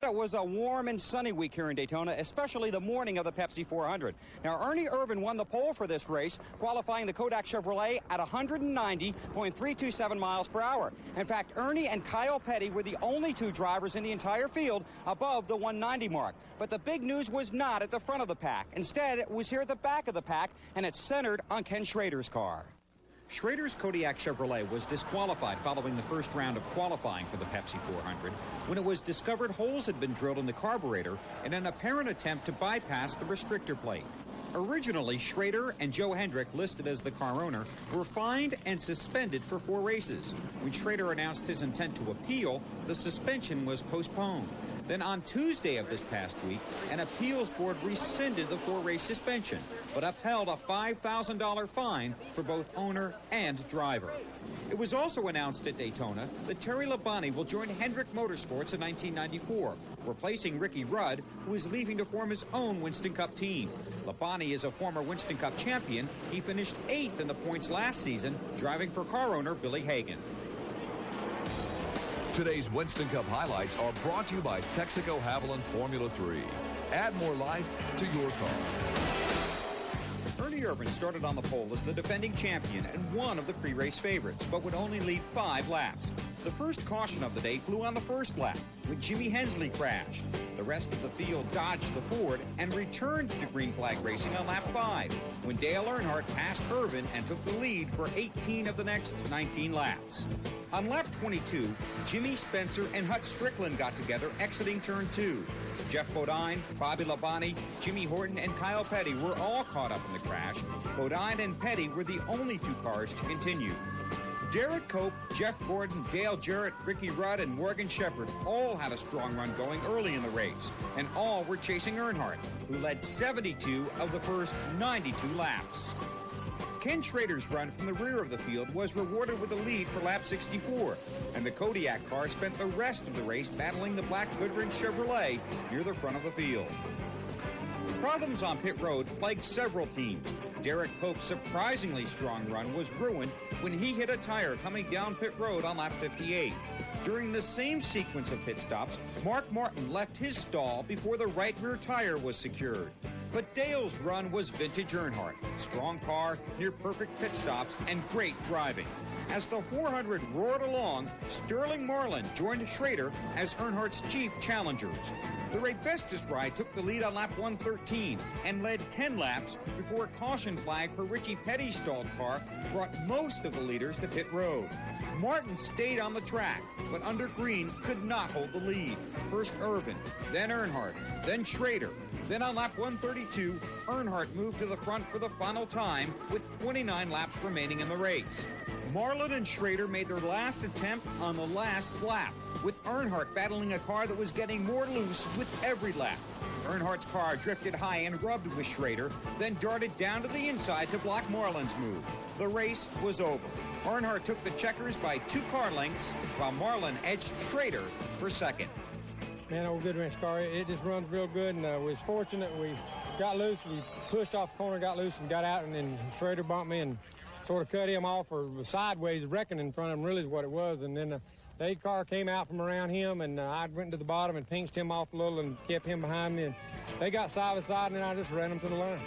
It was a warm and sunny week here in Daytona, especially the morning of the Pepsi 400. Now, Ernie Irvan won the pole for this race, qualifying the Kodak Chevrolet at 190.327 miles per hour. In fact, Ernie and Kyle Petty were the only two drivers in the entire field above the 190 mark. But the big news was not at the front of the pack. Instead, it was here at the back of the pack, and it's centered on Ken Schrader's car. Schrader's Kodiak Chevrolet was disqualified following the first round of qualifying for the Pepsi 400 when it was discovered holes had been drilled in the carburetor in an apparent attempt to bypass the restrictor plate. Originally, Schrader and Joe Hendrick, listed as the car owner, were fined and suspended for 4 races. When Schrader announced his intent to appeal, the suspension was postponed. Then on Tuesday of this past week, an appeals board rescinded the 4-race suspension, but upheld a $5,000 fine for both owner and driver. It was also announced at Daytona that Terry Labonte will join Hendrick Motorsports in 1994, replacing Ricky Rudd, who is leaving to form his own Winston Cup team. Labonte is a former Winston Cup champion. He finished 8th in the points last season, driving for car owner Billy Hagan. Today's Winston Cup highlights are brought to you by Texaco Haviland Formula 3. Add more life to your car. Ernie Irvan started on the pole as the defending champion and one of the pre-race favorites, but would only lead 5 laps. The first caution of the day flew on the first lap when Jimmy Hensley crashed. The rest of the field dodged the Ford and returned to green flag racing on lap 5 when Dale Earnhardt passed Irvan and took the lead for 18 of the next 19 laps. On lap 22, Jimmy Spencer and Hut Strickland got together exiting turn 2. Jeff Bodine, Bobby Labonte, Jimmy Horton, and Kyle Petty were all caught up in the crash. Bodine and Petty were the only 2 cars to continue. Derek Cope, Jeff Gordon, Dale Jarrett, Ricky Rudd, and Morgan Shepherd all had a strong run going early in the race, and all were chasing Earnhardt, who led 72 of the first 92 laps. Ken Schrader's run from the rear of the field was rewarded with a lead for lap 64, and the Kodiak car spent the rest of the race battling the black Goodwrench Chevrolet near the front of the field. Problems on pit road plagued several teams. Derek Pope's surprisingly strong run was ruined when he hit a tire coming down pit road on lap 58. During the same sequence of pit stops, Mark Martin left his stall before the right rear tire was secured. But Dale's run was vintage Earnhardt. Strong car, near perfect pit stops, and great driving. As the 400 roared along, Sterling Marlin joined Schrader as Earnhardt's chief challengers. The Ray Bestis ride took the lead on lap 113 and led 10 laps before a caution flag for Richie Petty's stalled car brought most of the leaders to pit road. Martin stayed on the track, but under green could not hold the lead. First Irvan, then Earnhardt, then Schrader. Then on lap 132, Earnhardt moved to the front for the final time with 29 laps remaining in the race. Marlin and Schrader made their last attempt on the last lap, with Earnhardt battling a car that was getting more loose with every lap. Earnhardt's car drifted high and rubbed with Schrader, then darted down to the inside to block Marlin's move. The race was over. Earnhardt took the checkers by 2 car lengths, while Marlin edged Schrader for second. Man, old Goodwrench car, it just runs real good, and we was fortunate. We got loose, we pushed off the corner, got loose, and got out, and then Schrader bumped me and sort of cut him off, or sideways, wrecking in front of him, really is what it was. And then the 8 car came out from around him, and I went to the bottom and pinched him off a little and kept him behind me. And they got side by side, and then I just ran them to the line.